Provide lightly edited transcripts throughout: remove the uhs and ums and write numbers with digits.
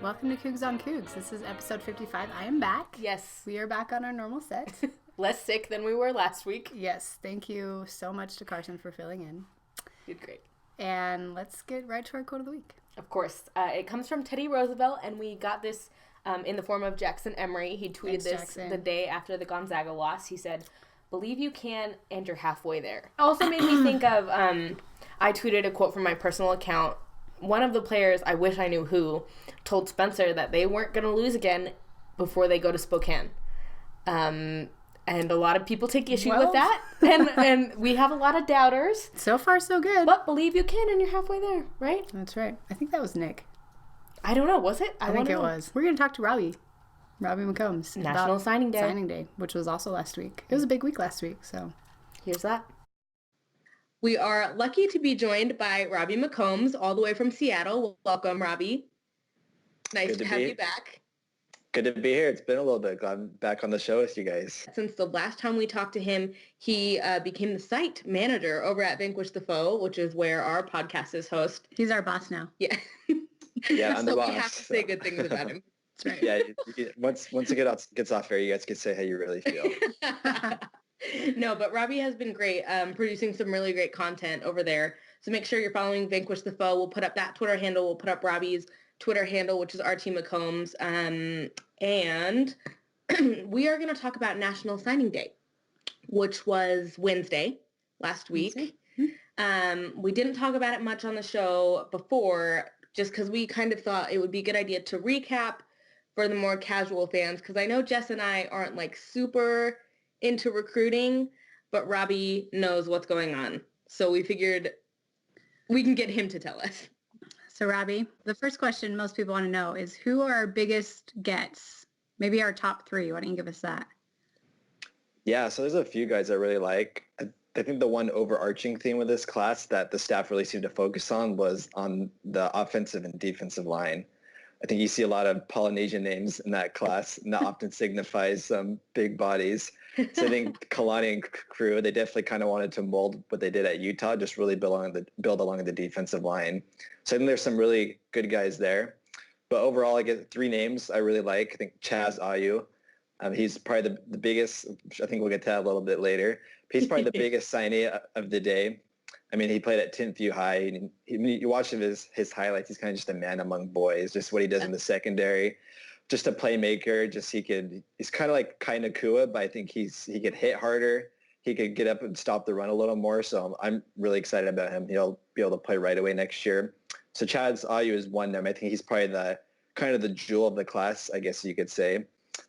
Welcome to Cougs on Cougs. This is episode 55. I am back. Yes. We are back on our normal set. Less sick than we were last week. Yes. Thank you so much to Carson for filling in. Did great. And let's get right to our quote of the week. Of course. It comes from Teddy Roosevelt, and we got this in the form of Jackson Emery. He tweeted the day after the Gonzaga loss. He said, "Believe you can, and you're halfway there." Also made me think of, I tweeted a quote from my personal account. One of the players, I wish I knew who, told Spencer that they weren't going to lose again before they go to Spokane. And a lot of people take issue with that. And we have a lot of doubters. So far, so good. But believe you can, and you're halfway there, right? That's right. I think that was Nick. I don't know. Was it? I think it was. We're going to talk to Robby McCombs. National Signing Day. Signing Day, which was also last week. It was a big week last week, so here's that. We are lucky to be joined by Robby McCombs, all the way from Seattle. Welcome, Robby. Nice to have you back. Good to be here. It's been a little bit. Glad I'm back on the show with you guys. Since the last time we talked to him, he became the site manager over at Vanquish the Foe, which is where our podcast is host. He's our boss now. Yeah. Yeah, I'm the boss. We have to say good things about him. That's right. Yeah, once it gets off air, you guys can say how you really feel. No, but Robby has been great, producing some really great content over there. So make sure you're following Vanquish the Foe. We'll put up that Twitter handle. We'll put up Robby's Twitter handle, which is RT McCombs. And we are going to talk about National Signing Day, which was Wednesday last week. We didn't talk about it much on the show before, just because we kind of thought it would be a good idea to recap for the more casual fans, because I know Jess and I aren't like super into recruiting, but Robby knows what's going on. So we figured we can get him to tell us. So Robby, the first question most people want to know is, who are our biggest gets? Maybe our top three. Why don't you give us that? Yeah, so there's a few guys I really like. I think the one overarching theme with this class that the staff really seemed to focus on was on the offensive and defensive line. I think you see a lot of Polynesian names in that class, and that often signifies some big bodies. So I think Kalani and crew, they definitely kind of wanted to mold what they did at Utah, just really build along the defensive line. So I think there's some really good guys there. But overall, I get three names I really like. I think Chaz Ayu. He's probably the biggest. I think we'll get to that a little bit later. He's probably the biggest signee of the day. I mean, he played at 10th U High. And you watch his highlights. He's kind of just a man among boys. Just what he does in the secondary. Just a playmaker. He's kind of like Kai Nakua, but I think he could hit harder. He could get up and stop the run a little more. So I'm really excited about him. He'll be able to play right away next year. So Chaz Ayu is one name. I think he's probably the jewel of the class, I guess you could say.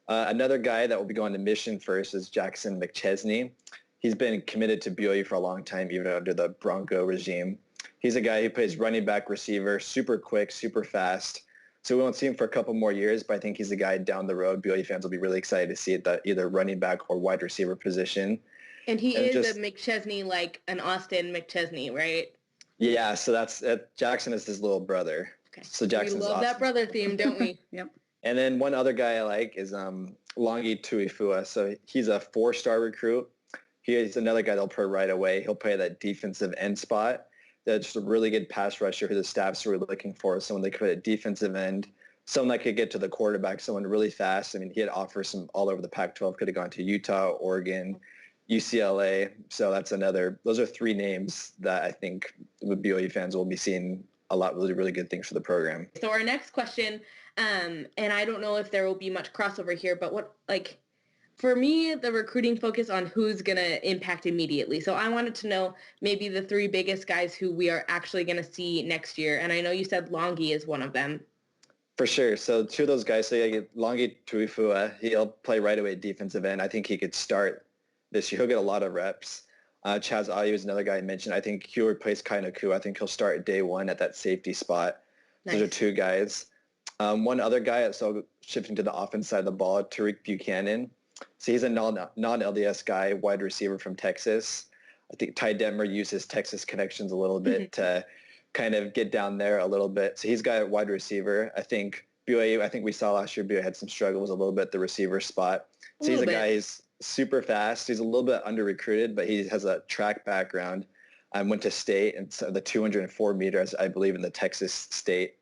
Another guy that will be going to Mission first is Jackson McChesney. He's been committed to BYU for a long time, even under the Bronco regime. He's a guy who plays running back, receiver, super quick, super fast. So we won't see him for a couple more years, but I think he's a guy down the road. BYU fans will be really excited to see at the either running back or wide receiver position. And he is a McChesney, like an Austin McChesney, right? Yeah, so that's Jackson is his little brother. Okay. So Jackson's we love awesome. That brother theme, don't we? Yep. And then one other guy I like is Longi Tuifua. So he's a 4-star recruit. He is another guy that'll play right away. He'll play that defensive end spot. That's just a really good pass rusher who the staff's really looking for. Someone that could play at defensive end, someone that could get to the quarterback, someone really fast. I mean, he had offers from all over the Pac-12. Could have gone to Utah, Oregon, UCLA. So those are three names that I think the BYU fans will be seeing a lot really, really good things for the program. So our next question, and I don't know if there will be much crossover here, but for me, the recruiting focus on who's going to impact immediately. So I wanted to know maybe the three biggest guys who we are actually going to see next year. And I know you said Longi is one of them. For sure. So two of those guys, so you get Longi Tuifua. He'll play right away at defensive end. I think he could start this year. He'll get a lot of reps. Chaz Ayu is another guy I mentioned. I think he'll replace Kai Nakua. I think he'll start day one at that safety spot. Nice. Those are two guys. One other guy, so shifting to the offense side of the ball, Tariq Buchanan. So he's a non-LDS guy, wide receiver from Texas. I think Ty Detmer used his Texas connections a little bit to kind of get down there a little bit. So he's got a wide receiver. I think we saw last year BYU had some struggles a little bit at the receiver spot. So he's a guy who's super fast. He's a little bit under-recruited, but he has a track background. Went to state and so the 204 meters, I believe, in the Texas state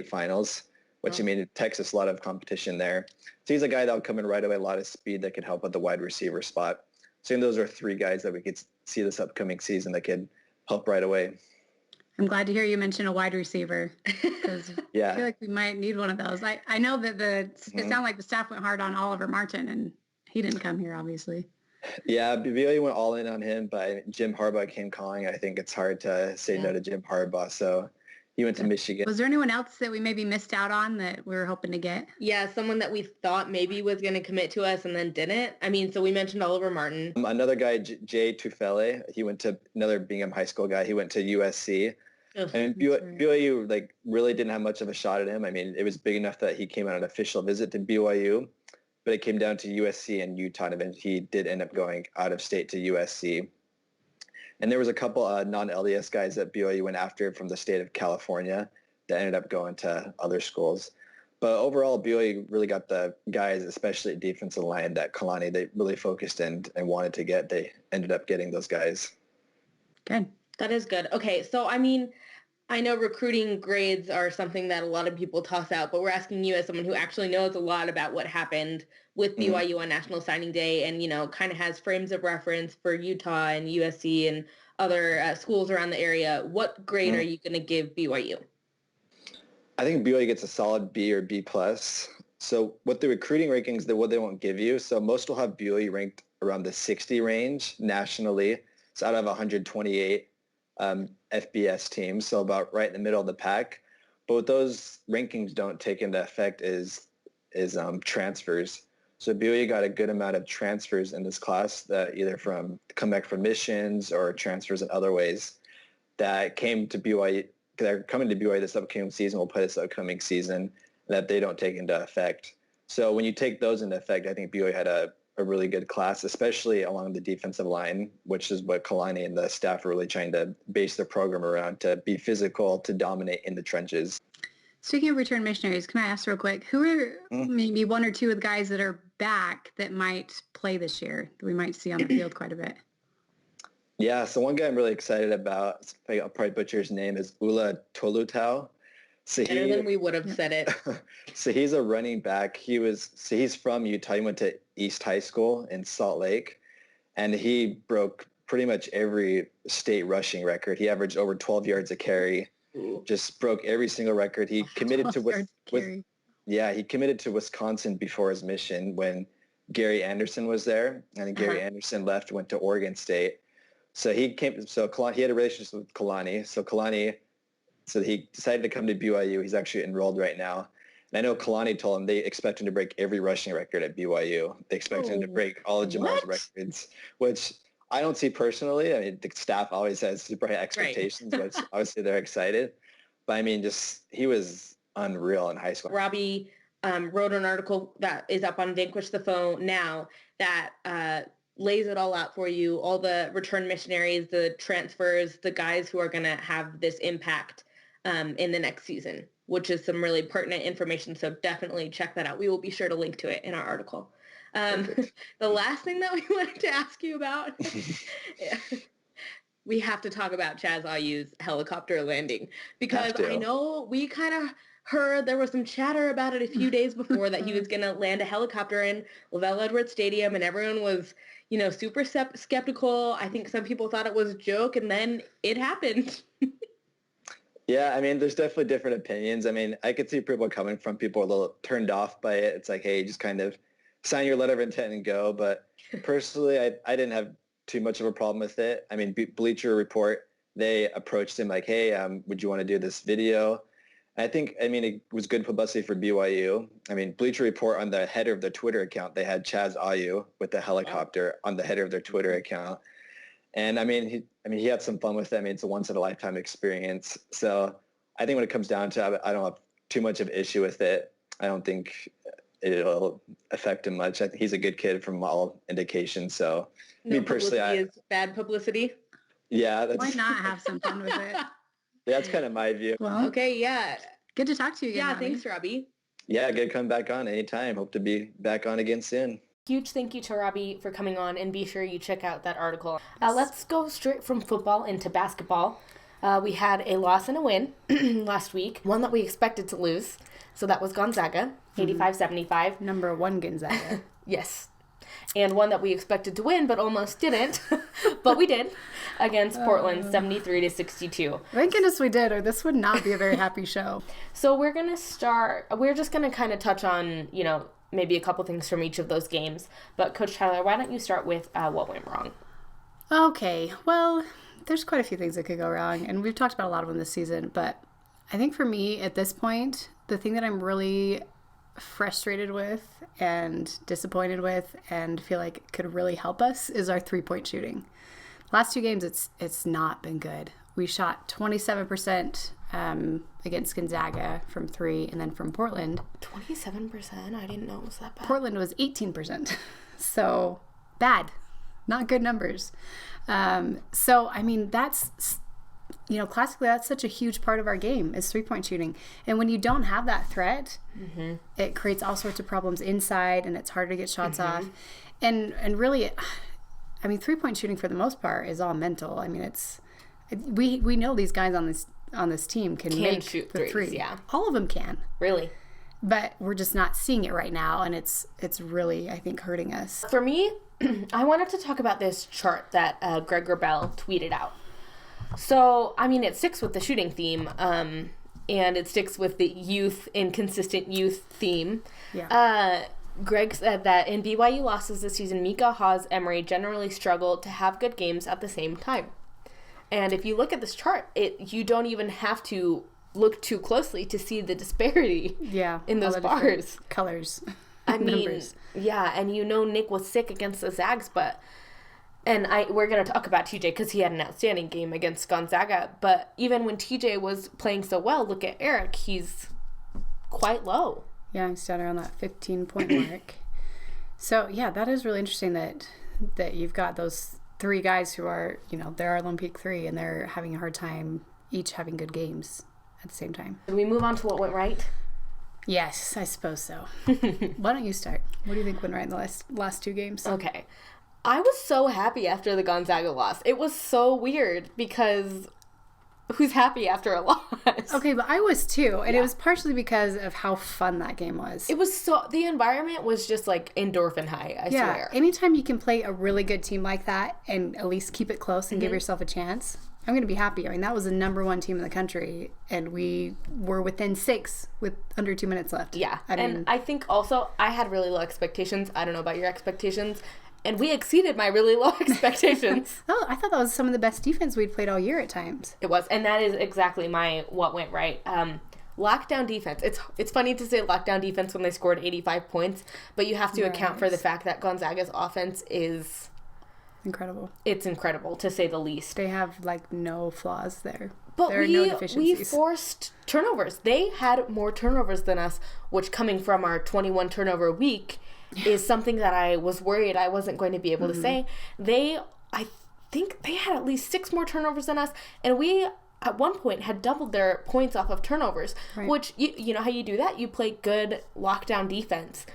finals, which, I mean, Texas, a lot of competition there. So he's a guy that will come in right away, a lot of speed that could help at the wide receiver spot. So I think those are three guys that we could see this upcoming season that could help right away. I'm glad to hear you mention a wide receiver because Yeah. I feel like we might need one of those. I know that it sounded like the staff went hard on Oliver Martin, and he didn't come here, obviously. Yeah, BYU went all in on him, but Jim Harbaugh came calling. I think it's hard to say no to Jim Harbaugh, so he went to Michigan. Was there anyone else that we maybe missed out on that we were hoping to get? Yeah, someone that we thought maybe was going to commit to us and then didn't. I mean, so we mentioned Oliver Martin. Another guy, Jay Tufele, he went to another Bingham High School guy. He went to USC. And BYU really didn't have much of a shot at him. I mean, it was big enough that he came on an official visit to BYU, but it came down to USC and Utah, and he did end up going out of state to USC. And there was a couple non-LDS guys that BYU went after from the state of California that ended up going to other schools. But overall, BYU really got the guys, especially at defensive line, that Kalani, they really focused and wanted to get. They ended up getting those guys. Good. That is good. Okay, so I mean, I know recruiting grades are something that a lot of people toss out, but we're asking you as someone who actually knows a lot about what happened with BYU on National Signing Day and, you know, kind of has frames of reference for Utah and USC and other schools around the area. What grade are you going to give BYU? I think BYU gets a solid B or B+. So with the recruiting rankings, what they won't give you, so most will have BYU ranked around the 60 range nationally. It's out of 128 FBS teams, so about right in the middle of the pack. But what those rankings don't take into effect is transfers. So BYU got a good amount of transfers in this class that either come back from missions or transfers in other ways that came to BYU. They're coming to BYU this upcoming season, will play this upcoming season, that they don't take into effect. So when you take those into effect, I think BYU had a really good class, especially along the defensive line, which is what Kalani and the staff are really trying to base their program around, to be physical, to dominate in the trenches. Speaking of return missionaries, can I ask real quick, who are maybe one or two of the guys that are back that might play this year, that we might see on the field quite a bit? Yeah, so one guy I'm really excited about, I'll probably butcher his name, is Ula Tolutau. Better than we would have said it. So he's a running back. He's from Utah. He went to East High School in Salt Lake, and he broke pretty much every state rushing record. He averaged over 12 yards a carry. Just broke every single record. He committed he committed to Wisconsin before his mission when Gary Anderson was there, and Gary Anderson left, went to Oregon State. So he had a relationship with Kalani. So he decided to come to BYU. He's actually enrolled right now. And I know Kalani told him they expect him to break every rushing record at BYU. They expect him to break all of Jamal's records, which I don't see personally. I mean, the staff always has super high expectations, which obviously they're excited. But I mean, he was unreal in high school. Robby wrote an article that is up on Vanquish the Phone now that lays it all out for you, all the return missionaries, the transfers, the guys who are going to have this impact in the next season, which is some really pertinent information. So definitely check that out. We will be sure to link to it in our article. The last thing that we wanted to ask you about, we have to talk about Chaz Ayu's helicopter landing, because I know we kind of heard there was some chatter about it a few days before that he was going to land a helicopter in Lavelle Edwards Stadium, and everyone was, super skeptical. I think some people thought it was a joke, and then it happened. Yeah, I mean, there's definitely different opinions. I mean, I could see people coming from people a little turned off by it. It's like, hey, just kind of sign your letter of intent and go. But personally, I didn't have too much of a problem with it. I mean, Bleacher Report, they approached him like, hey, would you want to do this video? It was good publicity for BYU. I mean, Bleacher Report, on the header of their Twitter account, they had Chaz Ayu with the helicopter on the header of their Twitter account. And he had some fun with it. I mean, it's a once in a lifetime experience. So I think when it comes down to it, I don't have too much of an issue with it. I don't think it'll affect him much. I think he's a good kid from all indications. So me personally, is bad publicity. Yeah. Why not have some fun with it? Yeah, that's kind of my view. Well, okay. Yeah. Good to talk to you again. Yeah. Robby. Thanks, Robby. Yeah. Good to come back on anytime. Hope to be back on again soon. Huge thank you to Robby for coming on, and be sure you check out that article. Let's go straight from football into basketball. We had a loss and a win last week. One that we expected to lose. So that was Gonzaga, 85-75. Number 1 Gonzaga. Yes. And one that we expected to win, but almost didn't. But we did, against Portland, 73-62. Thank goodness we did, or this would not be a very happy show. So we're just going to kind of touch on, maybe a couple things from each of those games. But Coach Tyler, why don't you start with what went wrong? Okay, well, there's quite a few things that could go wrong, and we've talked about a lot of them this season, but I think for me at this point, the thing that I'm really frustrated with and disappointed with and feel like could really help us is our 3-point shooting. Last 2 games, it's not been good. We shot 27% against Gonzaga from 3, and then from Portland. 27%? I didn't know it was that bad. Portland was 18%. So bad. Not good numbers. So, I mean, that's, classically, that's such a huge part of our game is 3-point shooting. And when you don't have that threat, it creates all sorts of problems inside, and it's harder to get shots off. And really, I mean, 3-point shooting for the most part is all mental. I mean, we know these guys on this team can make shoot the threes, 3. yeah. All of them can. Really? But we're just not seeing it right now, and it's really, I think, hurting us. For me, I wanted to talk about this chart that Greg Wrubell tweeted out. So, I mean, it sticks with the shooting theme, and it sticks with the inconsistent youth theme. Yeah. Greg said that in BYU losses this season, Mika, Haas, Emery generally struggled to have good games at the same time. And if you look at this chart, you don't even have to look too closely to see the disparity in those bars. Colors. I mean, numbers. Yeah, and Nick was sick against the Zags, we're going to talk about TJ because he had an outstanding game against Gonzaga, but even when TJ was playing so well, look at Eric, he's quite low. Yeah, he's down around that 15-point mark. So, yeah, that is really interesting that you've got those 3 guys who are, they're our Olympic 3, and they're having a hard time each having good games at the same time. Can we move on to what went right? Yes, I suppose so. Why don't you start? What do you think went right in the last 2 games? Okay. I was so happy after the Gonzaga loss. It was so weird because who's happy after a loss? Okay, but I was too. And it was partially because of how fun that game was. It was the environment was just like endorphin high, I swear. Anytime you can play a really good team like that and at least keep it close and give yourself a chance, I'm going to be happy. I mean, that was the number 1 team in the country, and we were within 6 with under 2 minutes left. Yeah, I think also I had really low expectations. I don't know about your expectations. And we exceeded my really low expectations. Oh, I thought that was some of the best defense we'd played all year at times. It was, and that is exactly what went right. Lockdown defense. It's funny to say lockdown defense when they scored 85 points, but you have to account for the fact that Gonzaga's offense is incredible. It's incredible, to say the least. They have, no flaws there. But there are no deficiencies. We forced turnovers. They had more turnovers than us, which coming from our 21 turnover week is something that I was worried I wasn't going to be able to say. I think they had at least 6 more turnovers than us, and we at one point had doubled their points off of turnovers, which you know how you do that? You play good lockdown defense.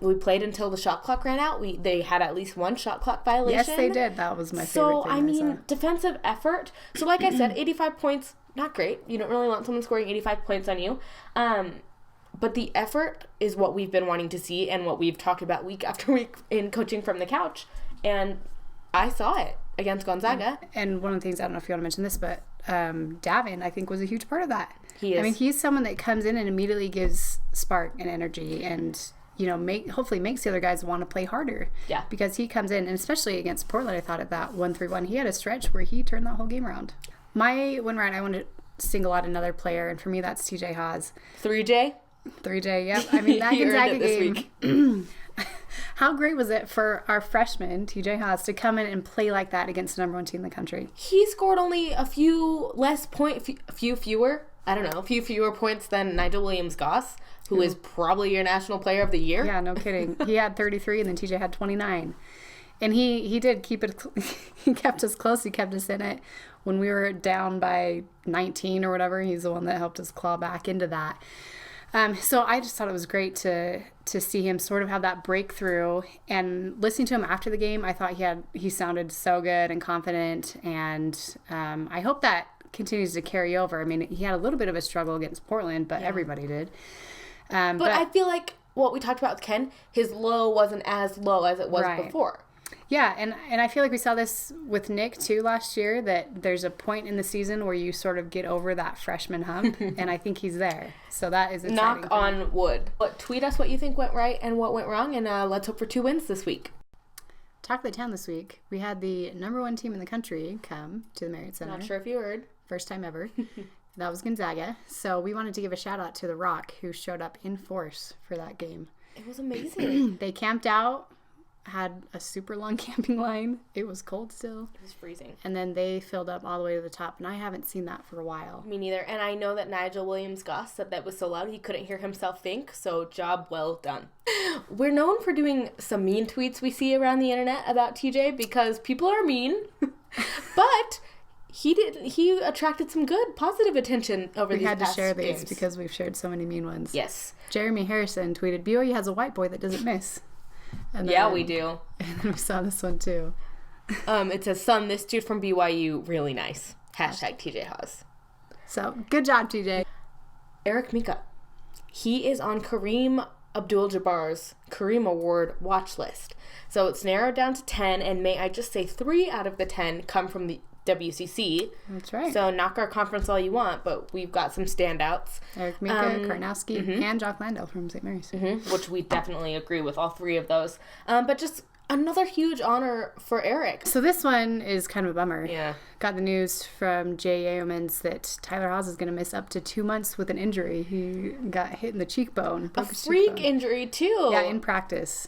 We played until the shot clock ran out. They had at least 1 shot clock violation. Yes, they did. That was my favorite thing. So, I mean, defensive effort. So, like I said, 85 points, not great. You don't really want someone scoring 85 points on you. But the effort is what we've been wanting to see and what we've talked about week after week in coaching from the couch. And I saw it against Gonzaga. And one of the things, I don't know if you want to mention this, but Davin, I think, was a huge part of that. He is. I mean, he's someone that comes in and immediately gives spark and energy and, hopefully makes the other guys want to play harder. Yeah. Because he comes in, and especially against Portland, I thought at that 1-3-1, he had a stretch where he turned that whole game around. My win right, I want to single out another player, and for me, that's TJ Haas. 3J? 3J, yep. I mean, that Gonzaga game. How great was it for our freshman, TJ Haas, to come in and play like that against the number 1 team in the country? He scored only a few fewer points than Nigel Williams-Goss, who is probably your national player of the year. Yeah, no kidding. He had 33, and then TJ had 29. And he did keep it, he kept us close, he kept us in it. When we were down by 19 or whatever, he's the one that helped us claw back into that. So I just thought it was great to see him sort of have that breakthrough, and listening to him after the game, I thought he sounded so good and confident, and I hope that continues to carry over. I mean, he had a little bit of a struggle against Portland, but everybody did. But I feel like what we talked about with Ken, his low wasn't as low as it was before. Yeah, and I feel like we saw this with Nick, too, last year, that there's a point in the season where you sort of get over that freshman hump, and I think he's there. So that is exciting. Knock on wood. But tweet us what you think went right and what went wrong, and let's hope for 2 wins this week. Talk of the town this week. We had the number 1 team in the country come to the Marriott Center. Not sure if you heard. First time ever. That was Gonzaga. So we wanted to give a shout out to the ROC, who showed up in force for that game. It was amazing. They camped out, had a super long camping line. It was cold still. It was freezing. And then they filled up all the way to the top, and I haven't seen that for a while. Me neither. And I know that Nigel Williams-Goss said that was so loud he couldn't hear himself think, so job well done. We're known for doing some mean tweets we see around the internet about TJ because people are mean, but he attracted some good positive attention over these past games. We had to share these because we've shared so many mean ones. Yes. Jeremy Harrison tweeted, BYU has a white boy that doesn't miss. And then, we do. And then we saw this one too. It says, son, this dude from BYU, really nice. Hashtag TJ Haas. So, good job, TJ. Eric Mika. He is on Kareem Abdul-Jabbar's Kareem Award watch list. So it's narrowed down to 10, and may I just say 3 out of the 10 come from the WCC. That's right. So knock our conference all you want, but we've got some standouts. Eric Mika, Karnowski, and Jock Landale from St. Mary's. Which we definitely agree with, all 3 of those. But just another huge honor for Eric. So this one is kind of a bummer. Yeah. Got the news from Jay Yeomans that Tyler Haws is going to miss up to 2 months with an injury. He got hit in the cheekbone. A freak injury, too. Yeah, in practice.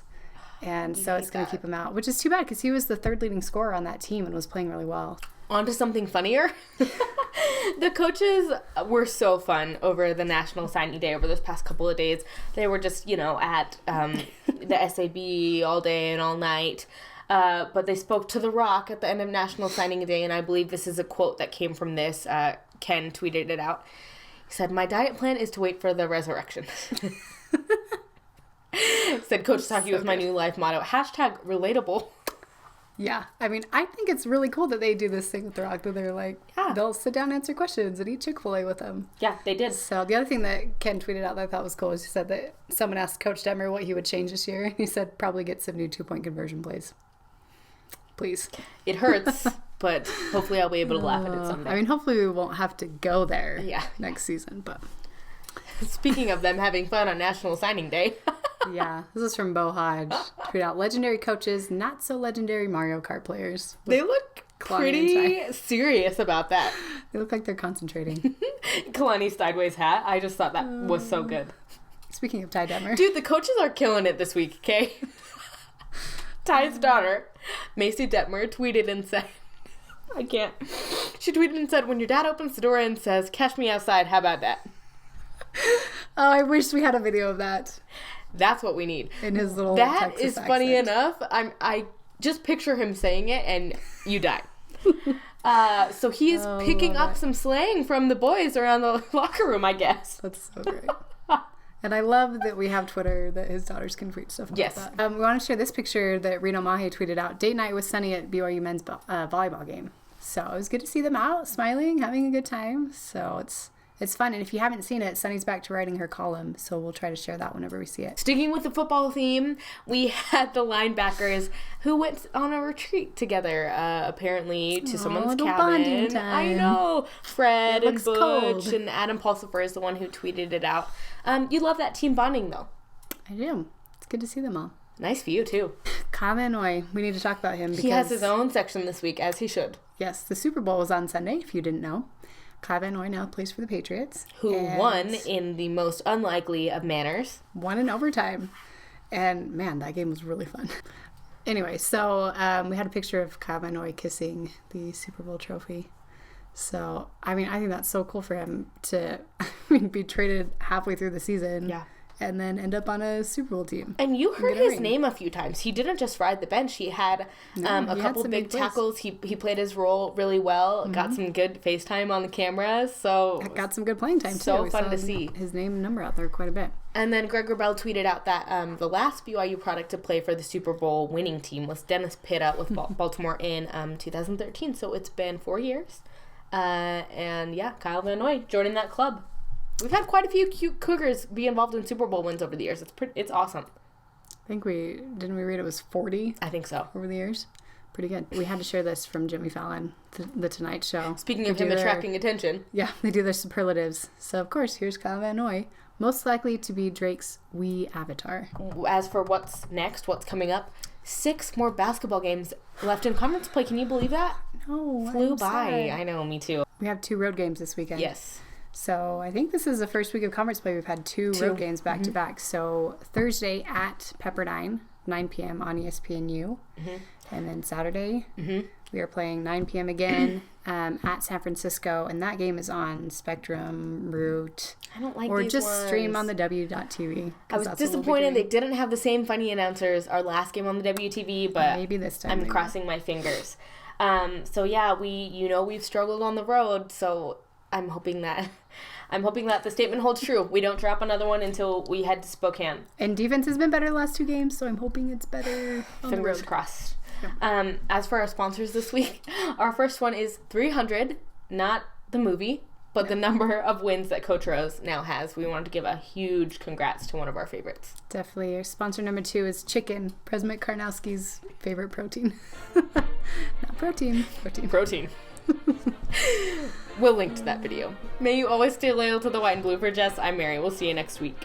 And so it's going to keep him out, which is too bad because he was the 3rd leading scorer on that team and was playing really well. On to something funnier. The coaches were so fun over the National Signing Day over this past couple of days. They were just, at the SAB all day and all night. But they spoke to the ROC at the end of National Signing Day, and I believe this is a quote that came from this. Ken tweeted it out. He said, "My diet plan is to wait for the resurrection." Said Coach Taki with my new life motto. Hashtag relatable. Yeah, I mean, I think it's really cool that they do this thing with the ROC, that they're like, they'll sit down and answer questions and eat Chick-fil-A with them. Yeah, they did. So the other thing that Ken tweeted out that I thought was cool is he said that someone asked Coach Detmer what he would change this year, and he said probably get some new 2-point conversion plays. Please. It hurts, but hopefully I'll be able to laugh at it someday. I mean, hopefully we won't have to go there next season, but... Speaking of them having fun on National Signing Day. Yeah, this is from Bo Hodge. Tweet out, legendary coaches, not so legendary Mario Kart players. They look pretty serious about that. They look like they're concentrating. Kalani's sideways hat. I just thought that was so good. Speaking of Ty Detmer. Dude, the coaches are killing it this week, okay? Ty's daughter, Macy Detmer, tweeted and said, I can't. She tweeted and said, when your dad opens the door and says, catch me outside, how about that? Oh, I wish we had a video of that. That's what we need. In his little That Texas is funny accent. enough. I just picture him saying it and you die. So he's picking up some slang from the boys around the locker room, I guess. That's so great. And I love that we have Twitter that his daughters can tweet stuff about that. We want to share this picture that Reno Mahe tweeted out. Date night with Sunny at BYU men's volleyball game. So it was good to see them out, smiling, having a good time. So it's fun, and if you haven't seen it, Sunny's back to writing her column, so we'll try to share that whenever we see it. Sticking with the football theme, we had the linebackers who went on a retreat together, apparently to someone's cabin. Bonding time. I know. Fred and Butch cold. And Adam Pulsifer is the one who tweeted it out. You love that team bonding, though. I do. It's good to see them all. Nice view, too. Kyle Inouye, we need to talk about him. Because, he has his own section this week, as he should. Yes, the Super Bowl was on Sunday, if you didn't know. Kyle Inouye now plays for the Patriots. Who won in the most unlikely of manners. Won in overtime. And, man, that game was really fun. Anyway, so we had a picture of Kyle Inouye kissing the Super Bowl trophy. So, I mean, I think that's so cool for him to be traded halfway through the season. Yeah. And then end up on a Super Bowl team. And you heard his name a few times. He didn't just ride the bench. He had a couple big tackles. He played his role really well. Mm-hmm. Got some good FaceTime on the cameras. So got some good playing time, too. So fun to see. His name and number out there quite a bit. And then Greg Wrubell tweeted out that the last BYU product to play for the Super Bowl winning team was Dennis Pitta with Baltimore in 2013. So it's been 4 years. And yeah, Kyle Van Noy joining that club. We've had quite a few cute Cougars be involved in Super Bowl wins over the years. It's awesome. I think didn't we read it was 40? I think so. Over the years. Pretty good. We had to share this from Jimmy Fallon, the Tonight Show. Speaking of him attracting attention. Yeah, they do their superlatives. So, of course, here's Kyle Van Noy. Most likely to be Drake's wee avatar. As for what's next, what's coming up, 6 more basketball games left in conference play. Can you believe that? No. Flew by. I know, me too. We have 2 road games this weekend. Yes. So I think this is the first week of conference play. We've had 2 road games back to back. So Thursday at Pepperdine, 9 p.m. on ESPNU. And then Saturday, we are playing 9 p.m. again at San Francisco. And that game is on Spectrum, Root. I don't like or these just ones. Stream on the W.TV. I was disappointed they didn't have the same funny announcers our last game on the WTV, but maybe this time I'm crossing my fingers. So yeah, we've struggled on the road, so I'm hoping that the statement holds true. We don't drop another one until we head to Spokane. And defense has been better the last 2 games, so I'm hoping it's better on the road. Fingers crossed. Yeah. As for our sponsors this week, our first one is 300, not the movie, but the number of wins that Coach Rose now has. We wanted to give a huge congrats to one of our favorites. Definitely. Our sponsor number 2 is chicken, President Karnowski's favorite protein. Not protein. Protein. We'll link to that video. May you always stay loyal to the white and blue. For Jess, I'm Mary. We'll see you next week.